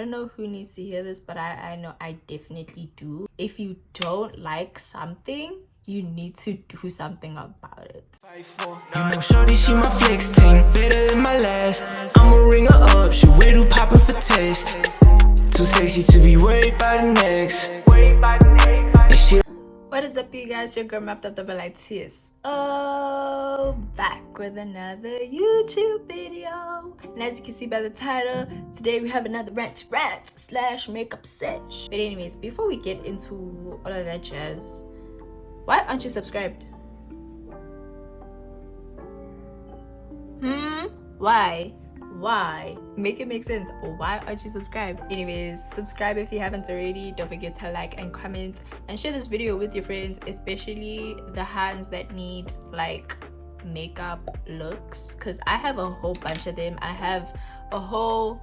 don't know who needs to hear this, but I know I definitely do. If you don't like something, you need to do something about it. You know, shorty, she my flex team, better than my last. I'ma ring her up, she way too poppin' for taste. Too sexy to be worried about the next. What is up, you guys? Your girl makeuptutorial. Oh, back with another YouTube video. And as you can see by the title, today we have another rant / makeup sesh. But anyways, before we get into all of that jazz, why aren't you subscribed? Why? Make it make sense. Why aren't you subscribed? Anyways, subscribe if you haven't already. Don't forget to like and comment and share this video with your friends, especially the hands that need like makeup looks, because I have a whole bunch of them. I have a whole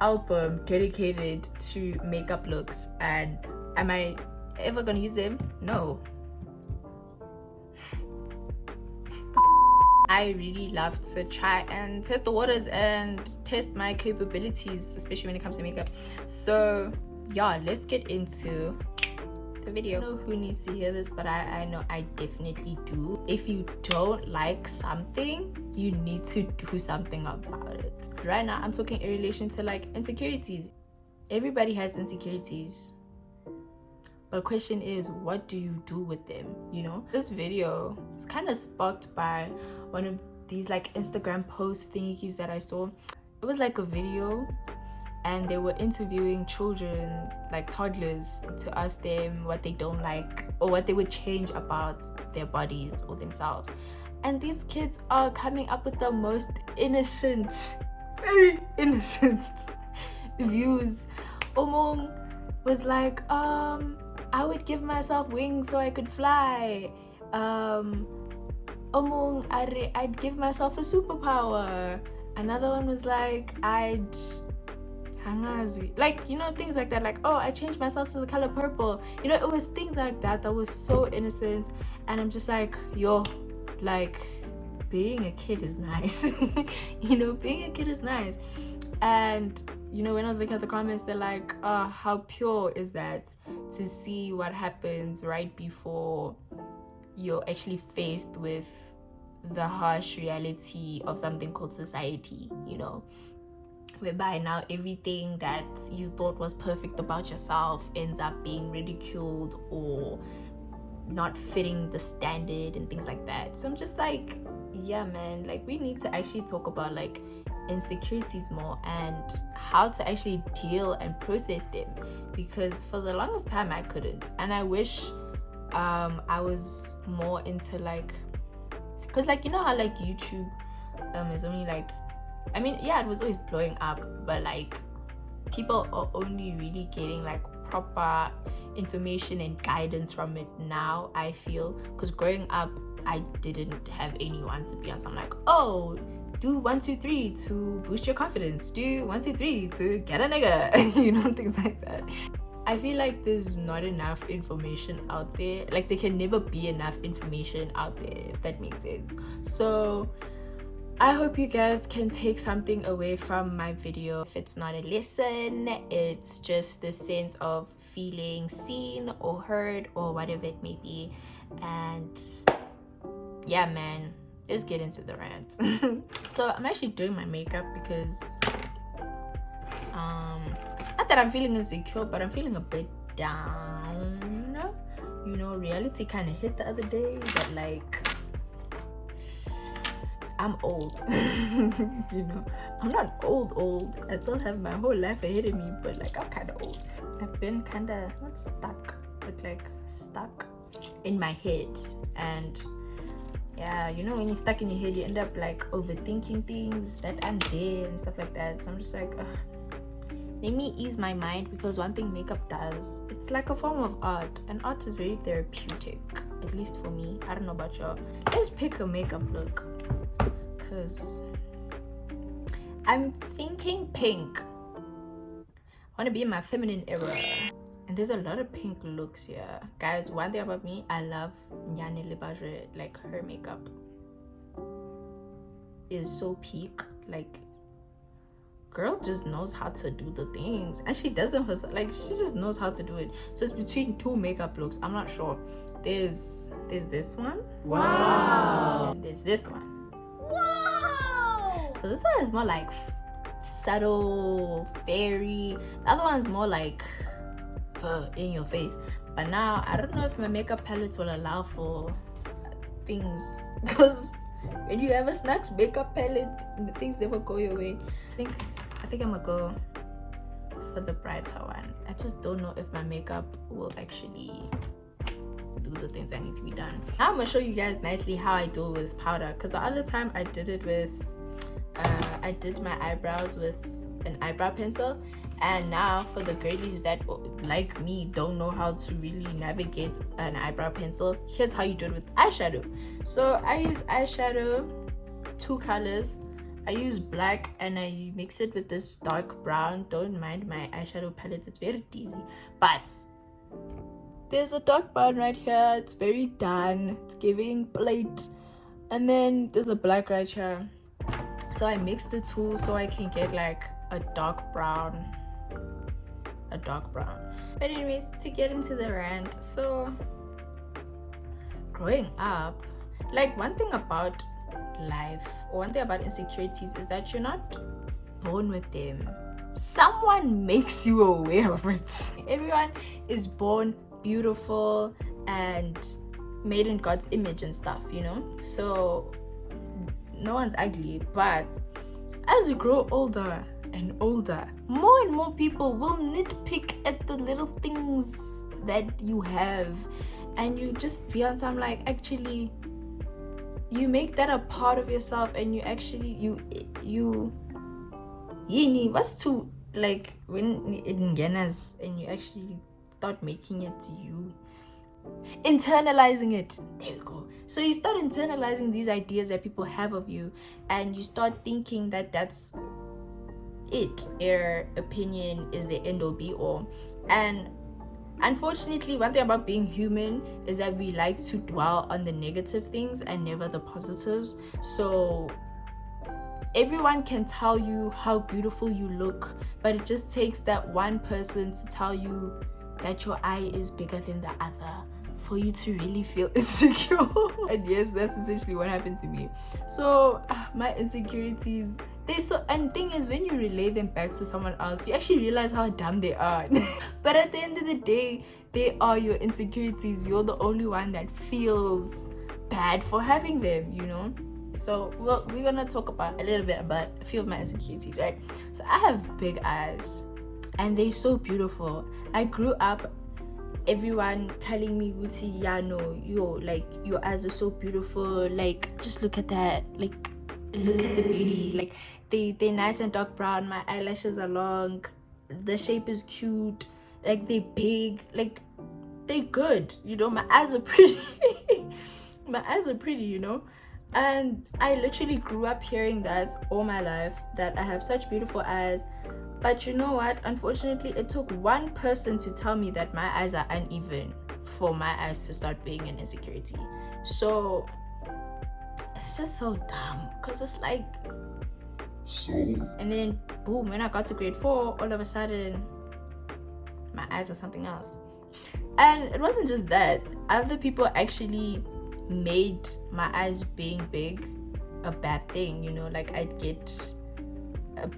album dedicated to makeup looks, and am I ever gonna use them? No. I really love to try and test the waters and test my capabilities, especially when it comes to makeup. So yeah, let's get into the video. I don't know who needs to hear this, but I know I definitely do. If you don't like something, you need to do something about it. Right now I'm talking in relation to like insecurities. Everybody has insecurities, but the question is, what do you do with them? You know, this video is kind of sparked by one of these like Instagram post thingies that I saw. It was like a video and they were interviewing children, like toddlers, to ask them what they don't like or what they would change about their bodies or themselves. And these kids are coming up with the most innocent, very innocent views. Omong was like, I would give myself wings so I could fly. I'd give myself a superpower. Another one was like, I'd hangazi, like, you know, things like that. Like, oh, I changed myself to the color purple. You know, it was things like that that was so innocent. And I'm just like, yo, like, being a kid is nice. You know, being a kid is nice. And you know, when I was looking at the comments, they're like, how pure is that to see what happens right before you're actually faced with the harsh reality of something called society, you know, whereby now everything that you thought was perfect about yourself ends up being ridiculed or not fitting the standard and things like that. So I'm just like, yeah, man, like we need to actually talk about like insecurities more and how to actually deal and process them, because for the longest time I couldn't. And I wish I was more into like, because like, you know how like YouTube is only like, I mean, yeah, it was always blowing up, but like people are only really getting like proper information and guidance from it now, I feel. Because growing up I didn't have anyone to be on, so I'm like, oh, do 1 2 3 to boost your confidence, do 1 2 3 to get a nigga. You know, things like that. I feel like there's not enough information out there. Like there can never be enough information out there, if that makes sense. So I hope you guys can take something away from my video. If it's not a lesson, it's just the sense of feeling seen or heard or whatever it may be. And yeah, man, let's get into the rant. So I'm actually doing my makeup because not that I'm feeling insecure, but I'm feeling a bit down. You know, reality kind of hit the other day that like I'm old. You know, I'm not old. I still have my whole life ahead of me, but like I'm kind of old. I've been kind of not stuck, but like stuck in my head. And yeah, you know, when you're stuck in your head, you end up like overthinking things that aren't there and stuff like that. So I'm just like, let me ease my mind, because one thing makeup does, it's like a form of art, and art is very therapeutic, at least for me. I don't know about y'all. Let's pick a makeup look, because I'm thinking pink. I want to be in my feminine era, and there's a lot of pink looks here. Guys, one thing about me, I love Nyane Lebajre. Like, her makeup is so peak. Like, girl just knows how to do the things, and she does them herself. Like, she just knows how to do it. So it's between two makeup looks. I'm not sure. There's this one. Wow. And there's this one. Wow. So this one is more like subtle, fairy. The other one's more like in your face. But now I don't know if my makeup palette will allow for things, because when you have a snacks makeup palette, the things never go your way. I think I'm gonna go for the brighter one. I just don't know if my makeup will actually do the things that need to be done. Now I'm gonna show you guys nicely how I do it with powder, because the other time I did it with I did my eyebrows with an eyebrow pencil, and now for the girlies that like me don't know how to really navigate an eyebrow pencil, here's how you do it with eyeshadow. So I use eyeshadow, 2 colors. I use black and I mix it with this dark brown. Don't mind my eyeshadow palette, it's very dizzy, but there's a dark brown right here. It's very done, it's giving plate. And then there's a black right here. So I mix the two so I can get like a dark brown. But anyways, to get into the rant, so growing up, like, one thing about life, or one thing about insecurities, is that you're not born with them. Someone makes you aware of it. Everyone is born beautiful and made in God's image and stuff, you know? So no one's ugly. But as you grow older and older, more and more people will nitpick at the little things that you have, and you just be on some, like, actually you make that a part of yourself, and you actually you what's to, like, when it ngenas and you actually start making it you, internalizing it. There you go. So you start internalizing these ideas that people have of you, and you start thinking that that's it. Their opinion is the end all be all. And unfortunately, one thing about being human is that we like to dwell on the negative things and never the positives. So everyone can tell you how beautiful you look, but it just takes that one person to tell you that your eye is bigger than the other for you to really feel insecure. And yes, that's essentially what happened to me. So my insecurities, and thing is, when you relay them back to someone else, you actually realize how dumb they are. But at the end of the day, they are your insecurities. You're the only one that feels bad for having them, you know? So, well, we're gonna talk about a little bit about a few of my insecurities, right? So I have big eyes, and they're so beautiful. I grew up everyone telling me, Guti, yeah, no, like, your eyes are so beautiful, like, just look at that, like, look at the beauty, like, they're nice and dark brown, my eyelashes are long, the shape is cute, like, they're big, like, they're good, you know, my eyes are pretty. My eyes are pretty, you know. And I literally grew up hearing that all my life, that I have such beautiful eyes. But you know what? Unfortunately, it took one person to tell me that my eyes are uneven for my eyes to start being an insecurity. So it's just so dumb, because it's like, so. And then boom, when I got to grade 4, all of a sudden my eyes are something else. And it wasn't just that, other people actually made my eyes being big a bad thing, you know. Like, I'd get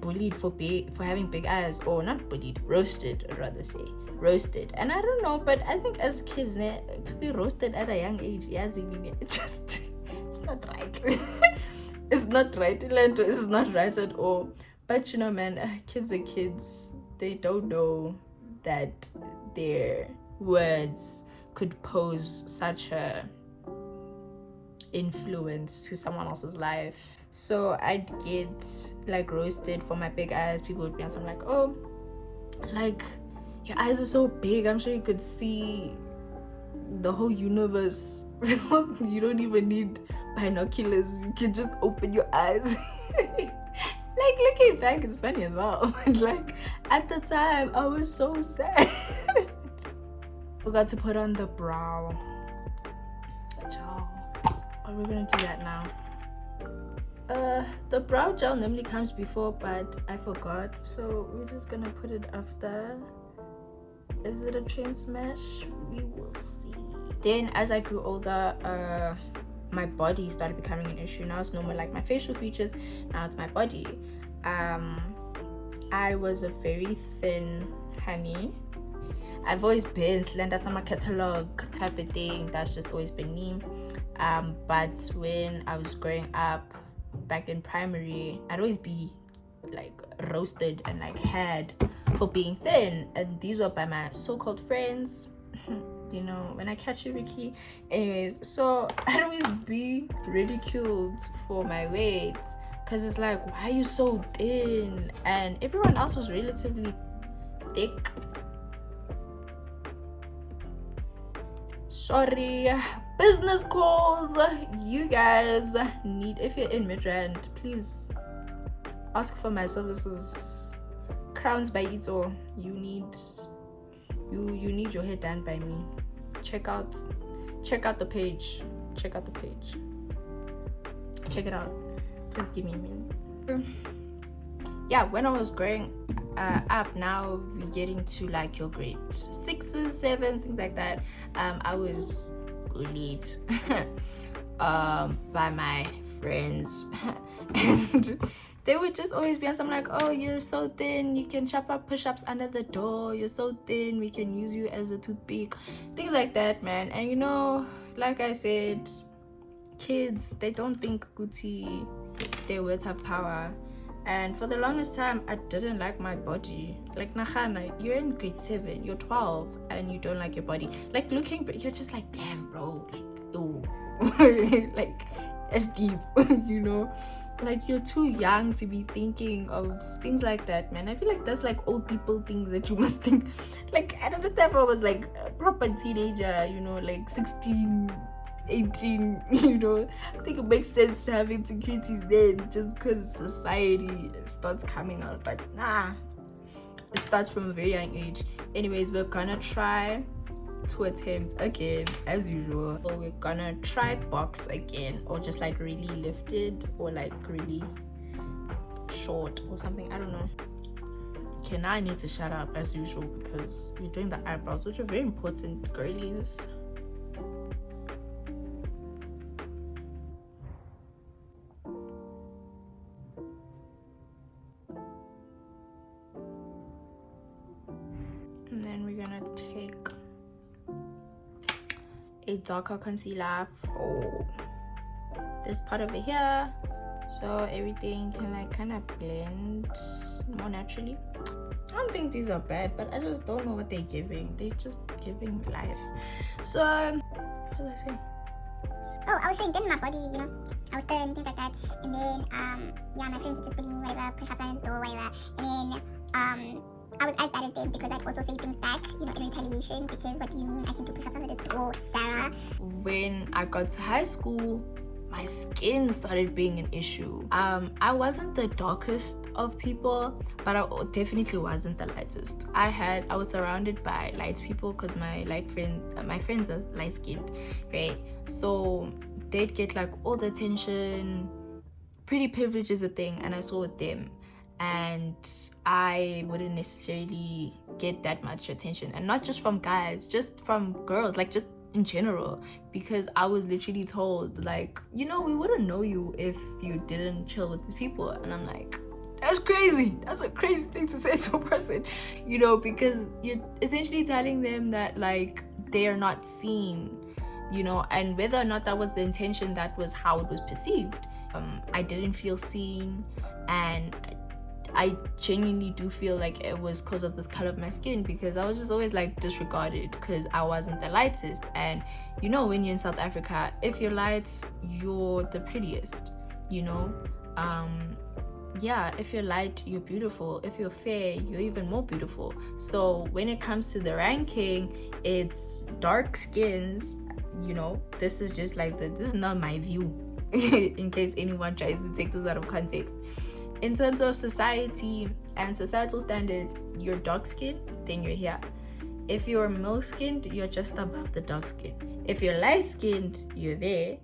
bullied for having big eyes, or not bullied, roasted, I'd rather say roasted. And I don't know, but I think as kids, to be roasted at a young age, it's not right. It's not right, Lento. It's not right at all. But you know, man, kids are kids. They don't know that their words could pose such a influence to someone else's life. So I'd get, like, roasted for my big eyes. People would be on something like, oh, like, your eyes are so big, I'm sure you could see the whole universe. You don't even need binoculars, you can just open your eyes. Like, looking back, it's funny as well. But like, at the time, I was so sad. Forgot to put on the brow. Ciao. Are we gonna do that now? the brow gel normally comes before, but I forgot, so we're just gonna put it after. Is it a train smash? We will see. Then as I grew older, my body started becoming an issue. Now it's no more like my facial features, now it's my body. I was a very thin honey. I've always been slender summer catalog type of thing. That's just always been me. But when I was growing up back in primary, I'd always be like roasted and like had for being thin, and these were by my so-called friends. You know, when I catch you, Ricky. Anyways, so I'd always be ridiculed for my weight, because it's like, why are you so thin? And everyone else was relatively thick. Sorry, business calls. You guys need, if you're in Midrand, please ask for my services. Crowns by Ito. You need your hair done by me. Check out the page. Check it out. Just give me a minute. Yeah, when I was growing up, now we're getting to like your grade 6s, 7s, things like that. I was bullied by my friends, and they would just always be on something like, oh, you're so thin, you can chop up push-ups under the door, you're so thin, we can use you as a toothpick, things like that, man. And you know, like I said, kids, they don't think Gucci, their words have power. And for the longest time, I didn't like my body. Like, Nahana, you're in grade 7, you're 12, and you don't like your body. Like, looking, you're just like, damn, bro, like, oh, like, it's deep, you know? Like, you're too young to be thinking of things like that, man. I feel like that's like old people things that you must think. Like, at the time I was like a proper teenager, you know, like 16, 18, you know. I think it makes sense to have insecurities then, just because society starts coming out. But nah, it starts from a very young age. Anyways, we're gonna try to attempt again as usual. So we're gonna try box again, or just like really lifted, or like really short or something. I don't know. Okay, now I need to shut up as usual because we're doing the eyebrows, which are very important, girlies. And then we're gonna take a darker concealer for this part over here, so everything can like kind of blend more naturally. I don't think these are bad, but I just don't know what they're giving. They're just giving life. So what was I saying? Oh, I was saying then my body, you know, I was thin, things like that. And then yeah, my friends would just bully me, whatever, push ups on the door, whatever. And then I was as bad as them because I'd also say things back, you know, in retaliation, because what do you mean I can do push-ups under the door, Sarah? When I got to high school, my skin started being an issue. I wasn't the darkest of people, but I definitely wasn't the lightest. I was surrounded by light people because my friends are light-skinned, right? So they'd get like all the attention. Pretty privilege is a thing, and I saw with them. And I wouldn't necessarily get that much attention, and not just from guys, just from girls, like just in general, because I was literally told like, you know, we wouldn't know you if you didn't chill with these people. And I'm like, that's crazy, that's a crazy thing to say to a person, you know, because you're essentially telling them that like they are not seen, you know. And whether or not that was the intention, that was how it was perceived. I didn't feel seen, and I genuinely do feel like it was because of the color of my skin, because I was just always like disregarded because I wasn't the lightest. And you know, when you're in South Africa, if you're light, you're the prettiest, you know. Yeah, if you're light, you're beautiful. If you're fair, you're even more beautiful. So when it comes to the ranking, it's dark skins, you know. This is just like this is not my view in case anyone tries to take this out of context. In terms of society and societal standards, you're dark skinned, then you're here. If you're milk skinned, you're just above the dark skin. If you're light skinned, you're there.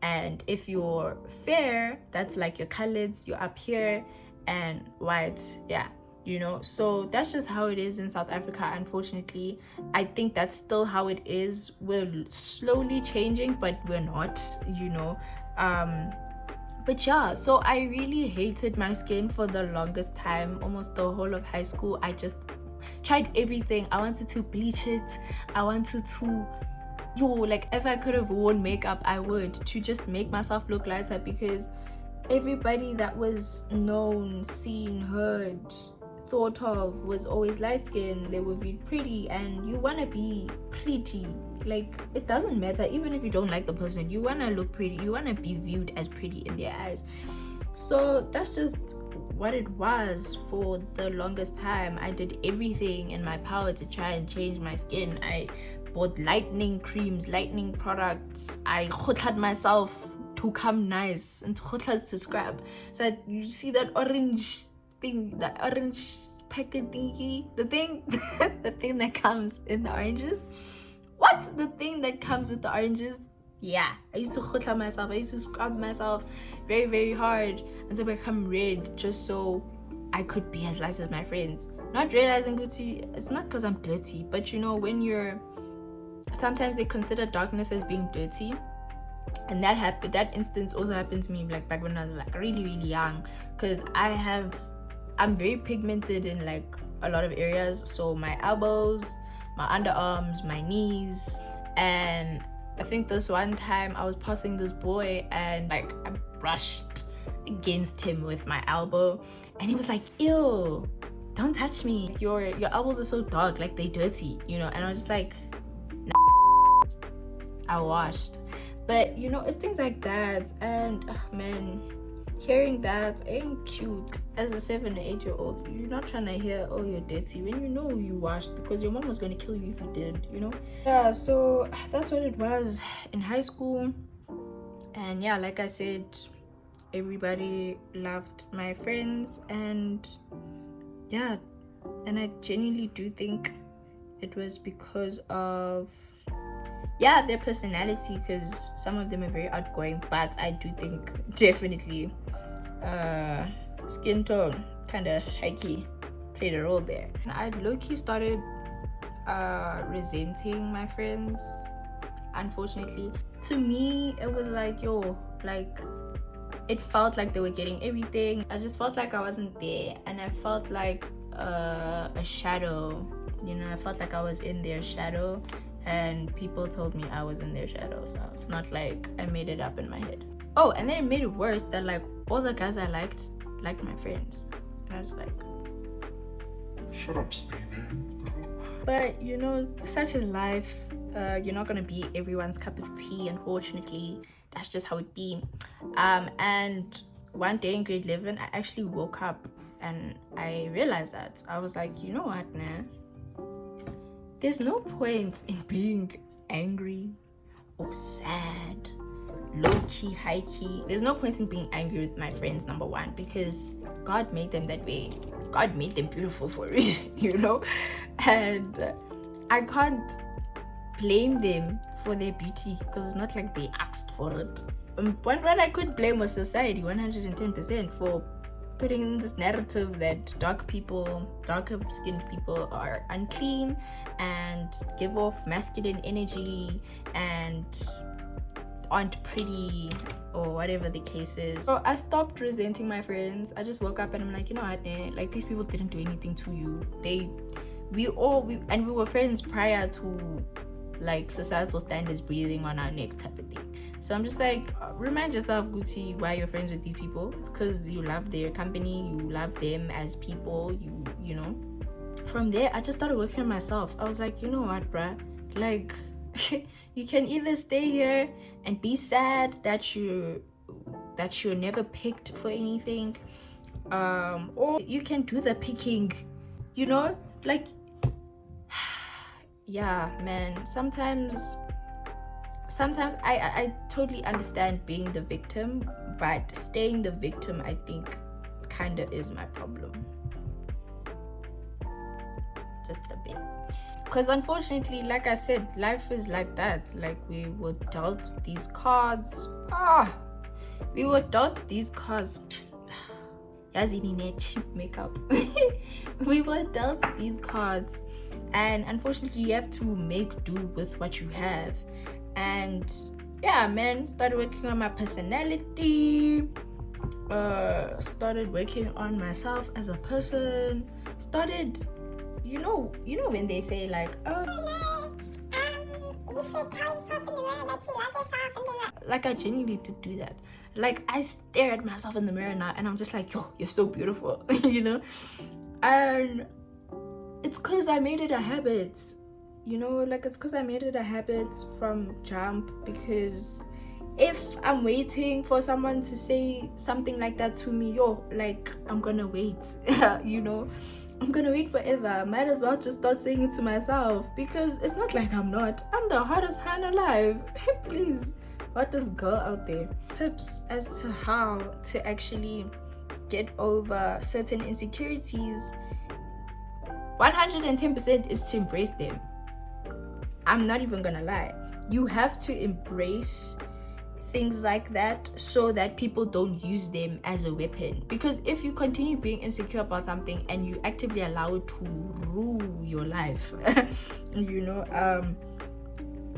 and if you're fair, that's like your colors, you're up here, and white, yeah, you know. So that's just how it is in South Africa, unfortunately. I think that's still how it is. We're slowly changing, but we're not, you know. But yeah, so I really hated my skin for the longest time, almost the whole of high school. I just tried everything. I wanted to bleach it, I wanted to, like, if I could have worn makeup, I would, to just make myself look lighter, because everybody that was known, seen, heard, thought of was always light skinned. They were viewed pretty, and you want to be pretty. Like, it doesn't matter, even if you don't like the person, you want to look pretty, you want to be viewed as pretty in their eyes. So that's just what it was for the longest time. I did everything in my power to try and change my skin. I bought lightening creams, lightening products. I khotlat myself to come nice, and khotlas to scrap. So you see that orange thing, that orange packet thingy, the thing the thing that comes in the oranges. What? The thing that comes with the oranges? Yeah, I used to khotla myself, I used to scrub myself very, very hard until I become red, just so I could be as light as my friends. Not realizing, Gucci, it's not because I'm dirty, but you know, when you're, sometimes they consider darkness as being dirty, and that instance also happened to me, like, back when I was like really, really young, because I'm very pigmented in like a lot of areas. So my elbows, my underarms, my knees. And I think this one time I was passing this boy, and like I brushed against him with my elbow, and he was like, ew, don't touch me, your elbows are so dark, like they dirty, you know. And I was just like, nah. I washed. But you know, it's things like that. And man, hearing that ain't cute. As a 7 or 8 year old, you're not trying to hear, oh, you're dirty, when you know you washed, because your mom was going to kill you if you didn't, you know. Yeah, so that's what it was in high school. And yeah, like I said, everybody loved my friends, and yeah, and I genuinely do think it was because of, yeah, their personality, because some of them are very outgoing, but I do think definitely skin tone, kind of hikey, played a role there. And I low-key started resenting my friends, unfortunately. To me, it was like, yo, like, it felt like they were getting everything. I just felt like I wasn't there, and I felt like a shadow, you know. I felt like I was in their shadow, and people told me I was in their shadow. So it's not like I made it up in my head. Oh, and then it made it worse that like all the guys I liked my friends, and I was like, shut up, Steven. But you know, such is life. You're not gonna be everyone's cup of tea, unfortunately. That's just how it be. And one day in grade 11, I actually woke up and I realized that. I was like, you know what, nah, there's no point in being angry or sad, low-key, high-key. There's no point in being angry with my friends, number one, because God made them that way. God made them beautiful for a reason, you know. And I can't blame them for their beauty, because it's not like they asked for it. What I could blame was society 110% for putting in this narrative that darker skinned people are unclean and give off masculine energy and aren't pretty, or whatever the case is. So I stopped resenting my friends. I just woke up and I'm like, you know what, like, these people didn't do anything to you. We were friends prior to like societal standards breathing on our necks type of thing. So I'm just like, remind yourself, Gucci, why you're friends with these people. It's because you love their company, you love them as people, you know. From there, I just started working on myself. I was like, you know what, bruh, like, you can either stay here and be sad that you're never picked for anything, or you can do the picking, you know. Like, yeah, man, sometimes I totally understand being the victim, but staying the victim, I think, kind of is my problem, just a bit. Because unfortunately, like I said, life is like that. Like, we were dealt these cards. We were dealt these cards. Yazini cheap makeup. We were dealt these cards, and unfortunately you have to make do with what you have. And yeah, man, started working on my personality, started working on myself as a person, started, you know when they say like, oh, you should tell yourself in the mirror that you love yourself in the mirror. like, I genuinely did do that. Like, I stare at myself in the mirror now and I'm just like, yo, you're so beautiful. You know. And it's because I made it a habit, you know, like, it's because I made it a habit from jump. Because if I'm waiting for someone to say something like that to me, yo, like, I'm gonna wait. You know, I'm gonna wait forever. Might as well just start saying it to myself, because it's not like I'm the hottest hand alive. Please, what this girl out there. Tips as to how to actually get over certain insecurities. 110% is to embrace them. I'm not even gonna lie. You have to embrace things like that so that people don't use them as a weapon. Because if you continue being insecure about something and you actively allow it to rule your life, you know,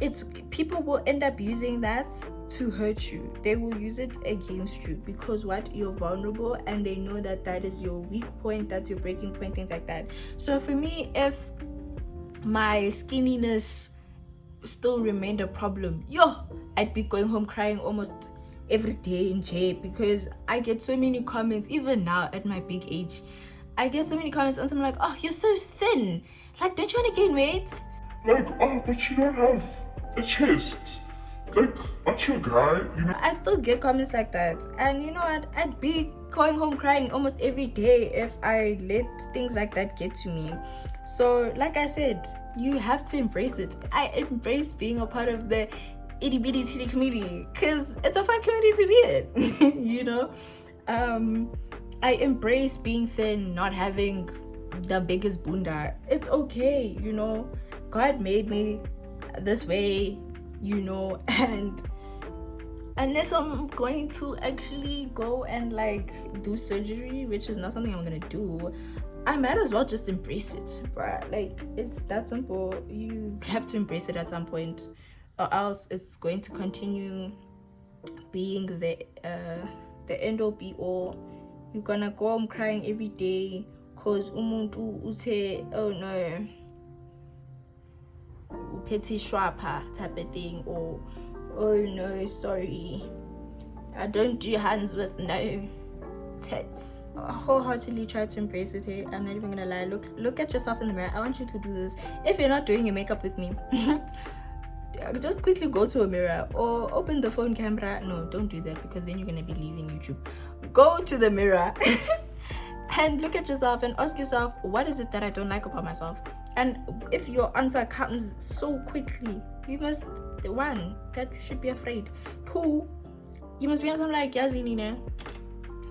it's people will end up using that to hurt you. They will use it against you because what, you're vulnerable, and they know that that is your weak point, that's your breaking point, things like that. So for me, if my skinniness still remained a problem, I'd be going home crying almost every day in jail, because I get so many comments. Even now at my big age, I get so many comments and I'm like, oh, you're so thin, like, don't you want to gain weight? Like, oh, but you don't have a chest. Like, aren't you a guy? You know? I still get comments like that, and you know what, I'd be going home crying almost every day if I let things like that get to me. So like I said, you have to embrace it. I embrace being a part of the itty bitty titty community because it's a fun community to be in. You know, I embrace being thin, not having the biggest bunda. It's okay, you know, God made me this way, you know, and unless I'm going to actually go and like do surgery, which is not something I'm gonna do, I might as well just embrace it, bruh. Like, it's that simple. You have to embrace it at some point, or else it's going to continue being the end all be all. You're gonna go home crying every day cause umuntu ute, oh no, upeti shwapa type of thing, or oh no, sorry, I don't do hands with no tits. Wholeheartedly try to embrace it. Hey, I'm not even gonna lie. Look at yourself in the mirror. I want you to do this. If you're not doing your makeup with me, just quickly go to a mirror or open the phone camera. No, don't do that, because then you're gonna be leaving YouTube. Go to the mirror and look at yourself and ask yourself, what is it that I don't like about myself? And if your answer comes so quickly, you must, one, that you should be afraid. Two, you must be on something like, Yazini,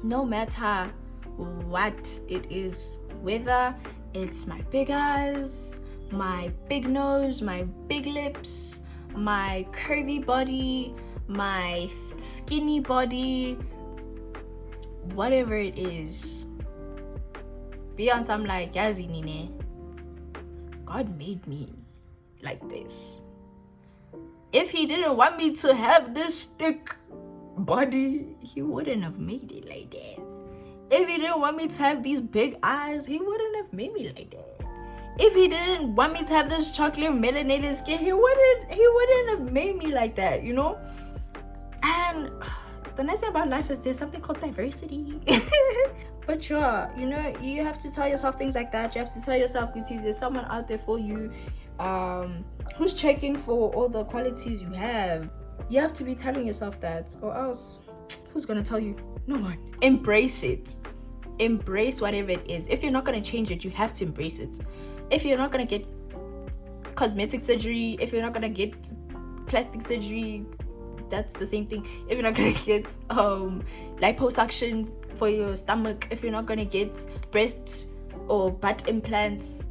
no matter what it is, whether it's my big eyes, my big nose, my big lips, my curvy body, my skinny body, whatever it is, be on some like, Yazi, God made me like this. If he didn't want me to have this thick body, he wouldn't have made it like that. If he didn't want me to have these big eyes, he wouldn't have made me like that. If he didn't want me to have this chocolate melanated skin, he wouldn't have made me like that, you know? And the nice thing about life is there's something called diversity. But sure, you know, you have to tell yourself things like that. You have to tell yourself, you see, there's someone out there for you, who's checking for all the qualities you have. You have to be telling yourself that, or else who's gonna tell you? No one. Embrace it. Embrace whatever it is. If you're not gonna change it, you have to embrace it. If you're not gonna get cosmetic surgery, if you're not gonna get plastic surgery, that's the same thing. If you're not gonna get liposuction for your stomach, if you're not gonna get breast or butt implants,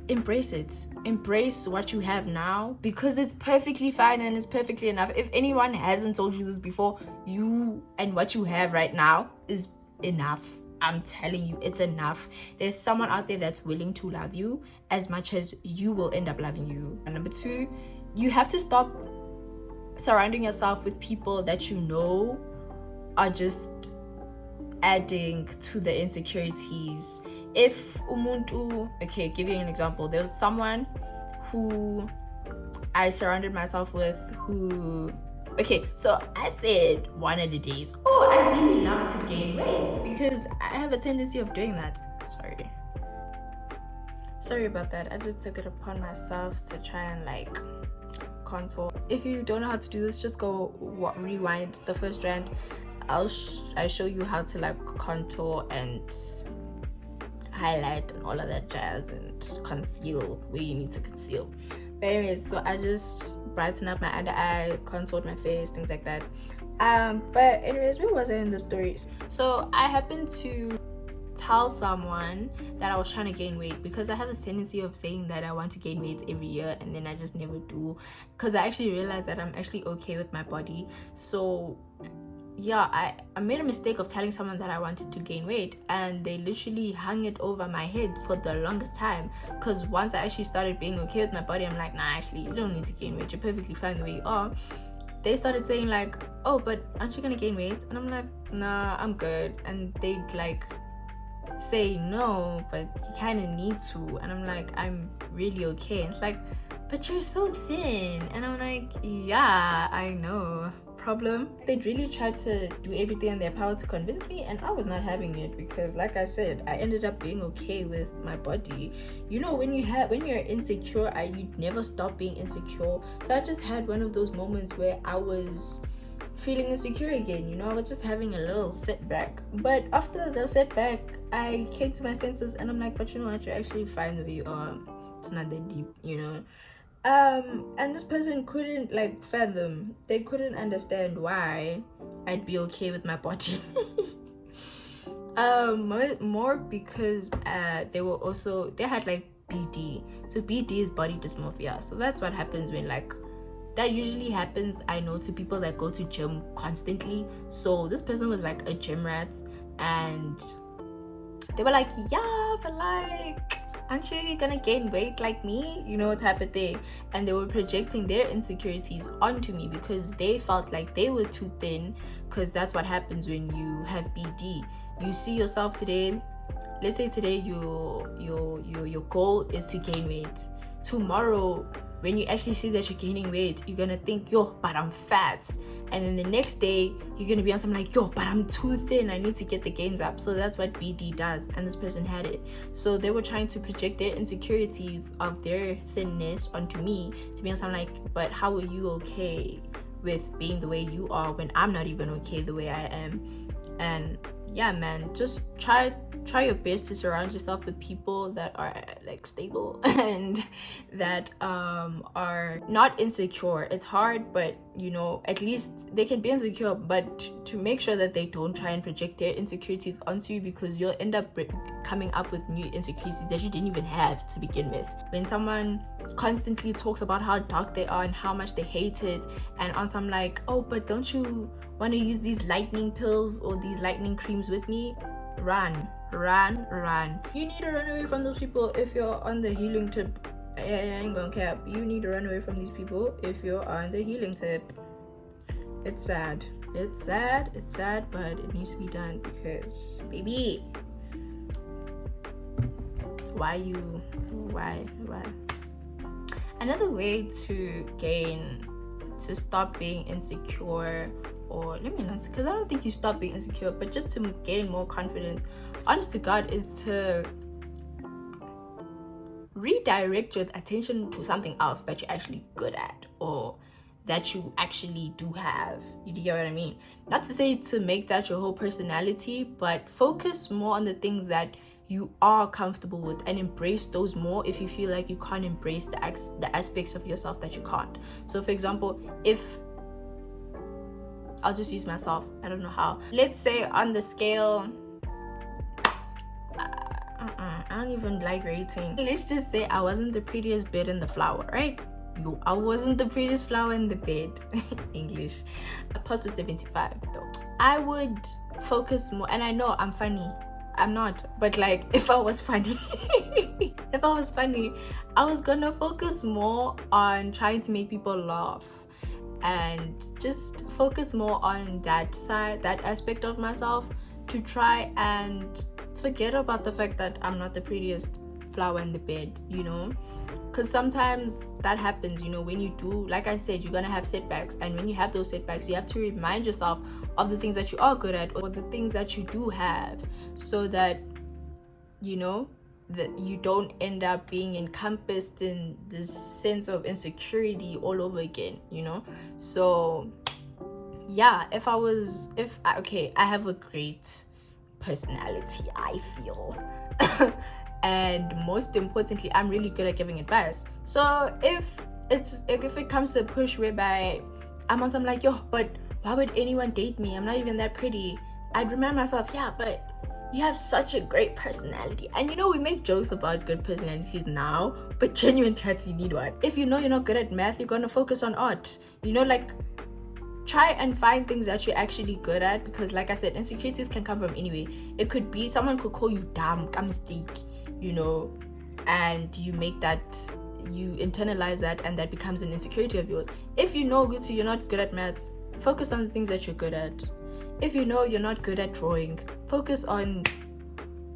embrace it. Embrace what you have now, because it's perfectly fine and it's perfectly enough. If anyone hasn't told you this before, you and what you have right now is enough. I'm telling you, it's enough. There's someone out there that's willing to love you as much as you will end up loving you. And number 2, you have to stop surrounding yourself with people that you know are just adding to the insecurities. If umuntu, okay, give you an example, there's someone who I surrounded myself with who, okay, so I said one of the days, oh, I really love to gain weight because I have a tendency of doing that. Sorry about that. I just took it upon myself to try and like contour. If you don't know how to do this, just go rewind the first rant. I show you how to like contour and highlight and all of that jazz and conceal where you need to conceal. But anyways, so I just brighten up my under eye, contoured my face, things like that. But anyways, where was I in the story? So I happened to tell someone that I was trying to gain weight, because I have a tendency of saying that I want to gain weight every year and then I just never do, because I actually realized that I'm actually okay with my body. So yeah, I made a mistake of telling someone that I wanted to gain weight, and they literally hung it over my head for the longest time, because once I actually started being okay with my body, I'm like, nah, actually you don't need to gain weight, you're perfectly fine the way you are. They started saying like, oh, but aren't you gonna gain weight? And I'm like, nah, I'm good. And they'd like say no, but you kind of need to. And I'm like, I'm really okay. And it's like, but you're so thin. And I'm like, yeah, I know. Problem. They'd really tried to do everything in their power to convince me, and I was not having it, because like I said, I ended up being okay with my body. You know, when you're insecure, you never stop being insecure. So I just had one of those moments where I was feeling insecure again, you know. I was just having a little setback, but after the setback I came to my senses and I'm like, but you know what, you're actually fine the way you are. It's not that deep, you know. And this person couldn't like fathom, they couldn't understand why I'd be okay with my body. More because they had like BD. So BD is body dysmorphia. So that's what happens when like, that usually happens, I know, to people that go to gym constantly. So this person was like a gym rat, and they were like, yeah, but like, aren't you gonna gain weight like me, you know, type of thing. And they were projecting their insecurities onto me because they felt like they were too thin, because that's what happens when you have BD. You see yourself today, let's say today your goal is to gain weight. Tomorrow when you actually see that you're gaining weight, you're gonna think, yo, but I'm fat. And then the next day you're gonna be on something like, yo, but I'm too thin, I need to get the gains up. So that's what BD does, and this person had it. So they were trying to project their insecurities of their thinness onto me, to be on something like, but how are you okay with being the way you are when I'm not even okay the way I am? And yeah, man, just try your best to surround yourself with people that are like stable and that are not insecure. It's hard, but you know, at least they can be insecure, but to make sure that they don't try and project their insecurities onto you, because you'll end up coming up with new insecurities that you didn't even have to begin with. When someone constantly talks about how dark they are and how much they hate it, and on some like, oh, but don't you want to use these lightening pills or these lightening creams with me? Run. You need to run away from those people if you're on the healing tip. I ain't gonna cap. You need to run away from these people if you're on the healing tip. It's sad, but it needs to be done, because baby, why? Another way to stop being insecure, or let me not, because I don't think you stop being insecure, but just to gain more confidence, honest to God, is to redirect your attention to something else that you're actually good at, or that you actually do have. You get what I mean? Not to say to make that your whole personality, but focus more on the things that you are comfortable with, and embrace those more if you feel like you can't embrace the aspects of yourself that you can't. So for example, if I'll just use myself, I don't know how, let's say on the scale, I don't even like rating. Let's just say I wasn't the prettiest bed in the flower, right? I wasn't the prettiest flower in the bed. English. I posted 75 though. I would focus more, and I know I'm funny. I'm not, but like if I was funny, I was gonna focus more on trying to make people laugh and just focus more on that side, that aspect of myself, to try and forget about the fact that I'm not the prettiest flower in the bed, you know? Because sometimes that happens, you know, when you do, like I said, you're gonna have setbacks, and when you have those setbacks, you have to remind yourself of the things that you are good at, or the things that you do have, so that, you know, that you don't end up being encompassed in this sense of insecurity all over again, you know? So yeah, I have a great personality, I feel. And most importantly, I'm really good at giving advice. So if it comes to a push whereby I'm like, yo, but why would anyone date me? I'm not even that pretty. I'd remind myself, yeah, but you have such a great personality. And you know, we make jokes about good personalities now, but genuine chats, you need one. If you know you're not good at math, you're gonna focus on art. You know, like, try and find things that you're actually good at, because like I said, insecurities can come from anywhere. It could be someone could call you dumb, a mistake, you know, and you internalize that, and that becomes an insecurity of yours. If you know you're not good at maths, focus on the things that you're good at. If you know you're not good at drawing, focus on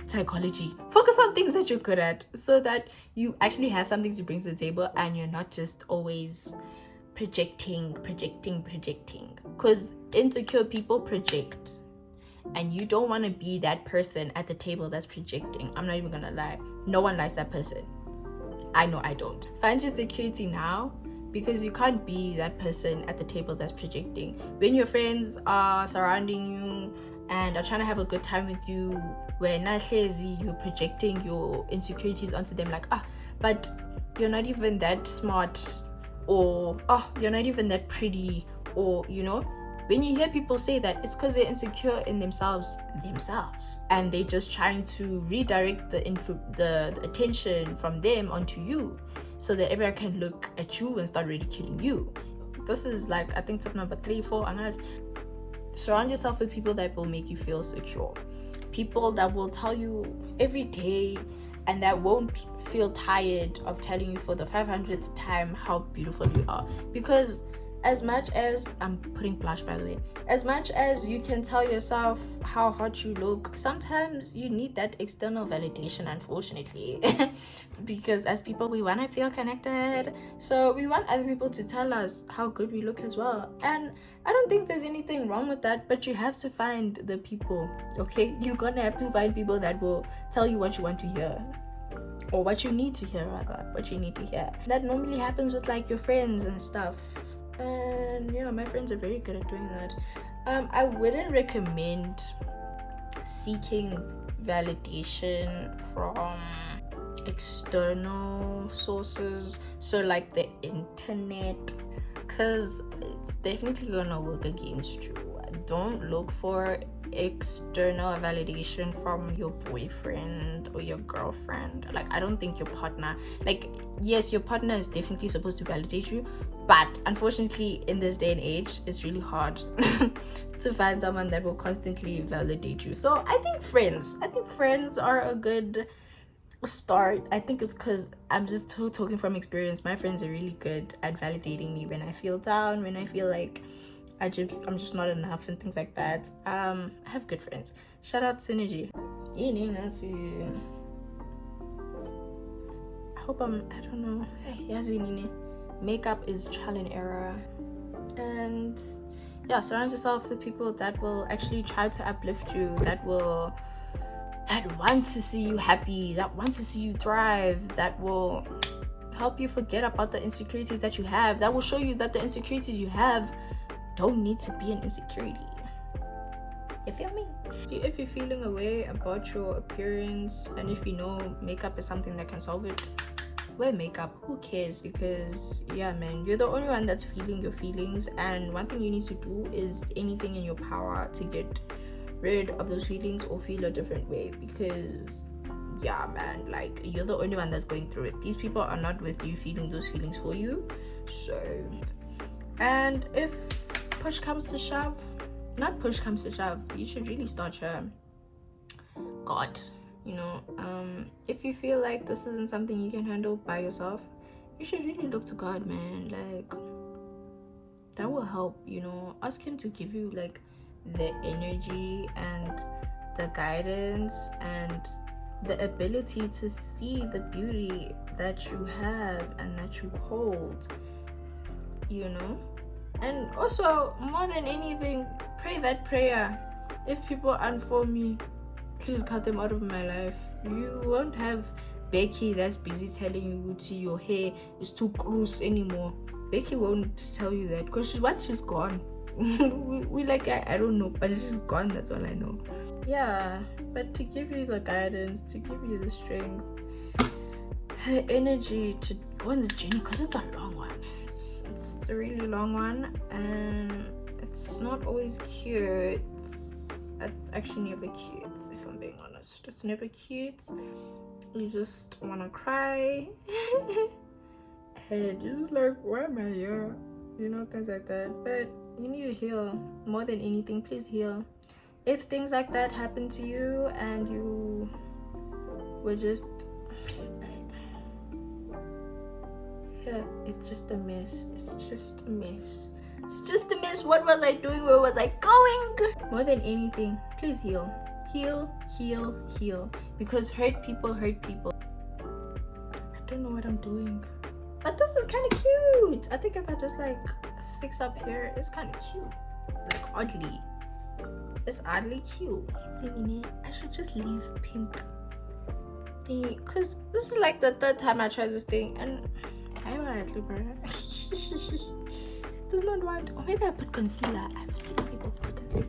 psychology. Focus on things that you're good at, so that you actually have something to bring to the table, and you're not just always projecting, because insecure people project, and you don't want to be that person at the table that's projecting. I'm not even gonna lie, no one likes that person. I know I don't. Find your security now, because you can't be that person at the table that's projecting. When your friends are surrounding you and are trying to have a good time with you, where not lazy, you're projecting your insecurities onto them, like, but you're not even that smart, or you're not even that pretty, or, you know, when you hear people say that, it's because they're insecure in themselves, and they're just trying to redirect the attention from them onto you, so that everyone can look at you and start ridiculing you. This is like, I think tip number 3, 4, and surround yourself with people that will make you feel secure, people that will tell you every day, and that won't feel tired of telling you for the 500th time how beautiful you are. Because as much as, I'm putting blush by the way, as much as you can tell yourself how hot you look, sometimes you need that external validation, unfortunately. Because as people, we want to feel connected, so we want other people to tell us how good we look as well. And I don't think there's anything wrong with that, but you have to find the people, okay? You're gonna have to find people that will tell you what you want to hear, or what you need to hear, rather, what you need to hear. That normally happens with like your friends and stuff. And yeah, my friends are very good at doing that. I wouldn't recommend seeking validation from external sources, so like the internet, because it's definitely gonna work against you. Don't look for external validation from your boyfriend or your girlfriend. Like, I don't think your partner, like, yes, your partner is definitely supposed to validate you, but unfortunately in this day and age, it's really hard to find someone that will constantly validate you. So I think friends are a good start. I think it's because I'm just talking from experience. My friends are really good at validating me when I feel down, when I feel like I'm just not enough, and things like that. I have good friends. Shout out Synergy. I don't know. Hey, makeup is trial and error. And yeah, surround yourself with people that will actually try to uplift you, that want to see you happy, that want to see you thrive, that will help you forget about the insecurities that you have, that will show you that the insecurities you have don't need to be an insecurity. You feel me? See, if you're feeling a way about your appearance, and if you know makeup is something that can solve it, wear makeup. Who cares? Because yeah, man, you're the only one that's feeling your feelings, and one thing you need to do is anything in your power to get rid of those feelings or feel a different way, because yeah man, like you're the only one that's going through it. These people are not with you feeling those feelings for you. So, and if push comes to shove, not push comes to shove, you should really start your God, you know. If you feel like this isn't something you can handle by yourself, you should really look to God, man. Like that will help, you know. Ask him to give you like the energy and the guidance and the ability to see the beauty that you have and that you hold, you know. And also, more than anything, pray that prayer. If people unfollow me, please cut them out of my life. You won't have Becky that's busy telling you to your hair is too gross anymore. Becky won't tell you that because she's gone. we like, I don't know, but she's gone, that's all I know. Yeah, but to give you the guidance, to give you the strength, the energy to go on this journey, because it's a long one. It's a really long one, and it's not always cute. It's actually never cute, if I'm being honest. It's never cute. You just want to cry. And you're just like, why am I here? You know, things like that. But you need to heal. More than anything, please heal. If things like that happen to you and you were just, yeah, it's just a mess. It's just a mess. It's just a mess. What was I doing? Where was I going? More than anything, please heal. Heal, heal, heal. Because hurt people hurt people. I don't know what I'm doing. But this is kind of cute. I think if I just like fix up here, it's kind of cute. Like oddly. It's oddly cute. I should just leave pink. Because this is like the third time I tried this thing. And I want it, does not want. Or maybe I put concealer. I've seen people put concealer.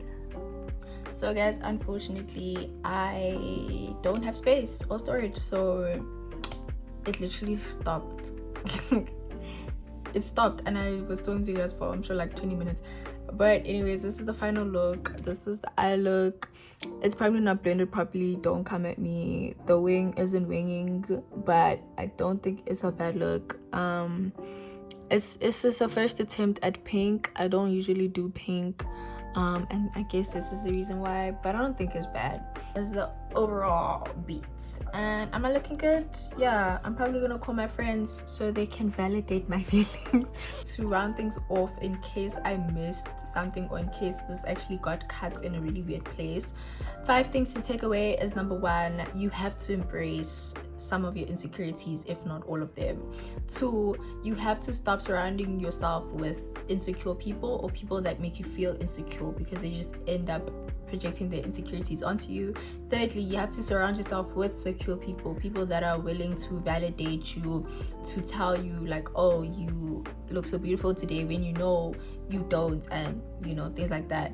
So guys, unfortunately I don't have space or storage, so it literally stopped. It stopped, and I was talking to you guys for I'm sure like 20 minutes. But anyways, this is the final look. This is the eye look. It's probably not blended properly, don't come at me. The wing isn't winging, but I don't think it's a bad look. It's just a first attempt at pink. I don't usually do pink, and I guess this is the reason why, but I don't think it's bad. It's the overall beats. And am I looking good? Yeah, I'm probably gonna call my friends so they can validate my feelings. To round things off, in case I missed something or in case this actually got cut in a really weird place, 5 things to take away is: number 1, you have to embrace some of your insecurities, if not all of them. 2, you have to stop surrounding yourself with insecure people or people that make you feel insecure, because they just end up projecting their insecurities onto you. Thirdly, you have to surround yourself with secure people, people that are willing to validate you, to tell you like, oh, you look so beautiful today, when you know you don't, and you know, things like that.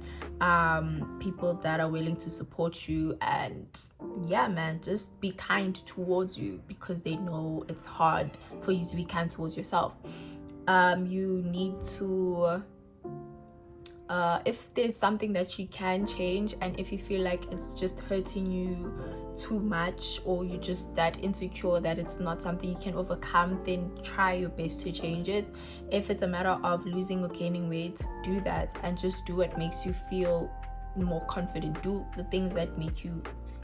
People that are willing to support you, and yeah man, just be kind towards you, because they know it's hard for you to be kind towards yourself. You need to if there's something that you can change, and if you feel like it's just hurting you too much, or you're just that insecure that it's not something you can overcome, then try your best to change it. If it's a matter of losing or gaining weight, do that, and just do what makes you feel more confident. Do the things that make you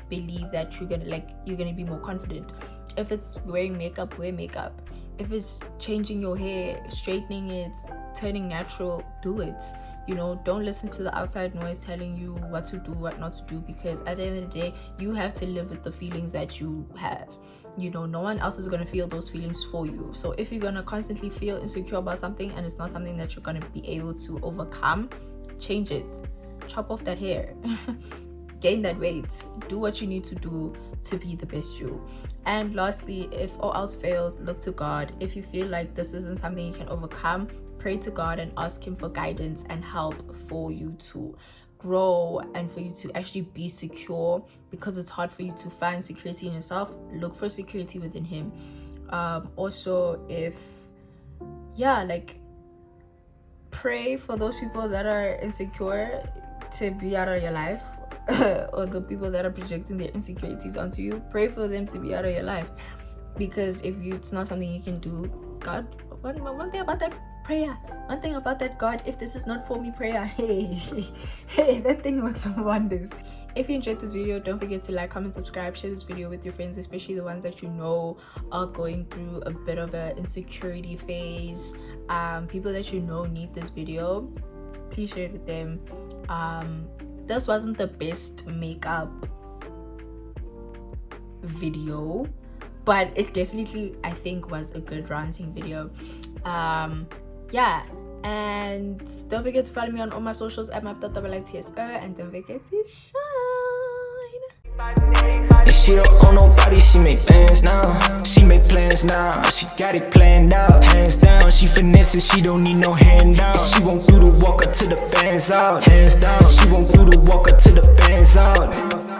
believe that you're gonna be more confident. If it's wearing makeup, wear makeup. If it's changing your hair, straightening it, turning natural, do it. You know, don't listen to the outside noise telling you what to do, what not to do, because at the end of the day, you have to live with the feelings that you have. You know, no one else is going to feel those feelings for you. So if you're going to constantly feel insecure about something and it's not something that you're going to be able to overcome, change it. Chop off that hair. Gain that weight. Do what you need to do to be the best you. And lastly, if all else fails, look to God. If you feel like this isn't something you can overcome, pray to God and ask him for guidance and help for you to grow and for you to actually be secure, because it's hard for you to find security in yourself. Look for security within him. Also, pray for those people that are insecure to be out of your life. or the people that are projecting their insecurities onto you, pray for them to be out of your life. Because if it's not something you can do, God, one thing about that prayer, one thing about that God, if this is not for me prayer, hey, that thing works wonders. If you enjoyed this video, don't forget to like, comment, subscribe, share this video with your friends, especially the ones that you know are going through a bit of an insecurity phase. People that you know need this video, please share it with them. This wasn't the best makeup video, but it definitely, I think, was a good ranting video. Yeah, and don't forget to follow me on all my socials at makeuptutorial, and don't forget to shine. And she don't own nobody, she make bands now. She make plans now, she got it planned out. Hands down, she finesses, she don't need no handout. She won't do the walk up to the bands out. Hands down, she won't do the walk up to the bands out.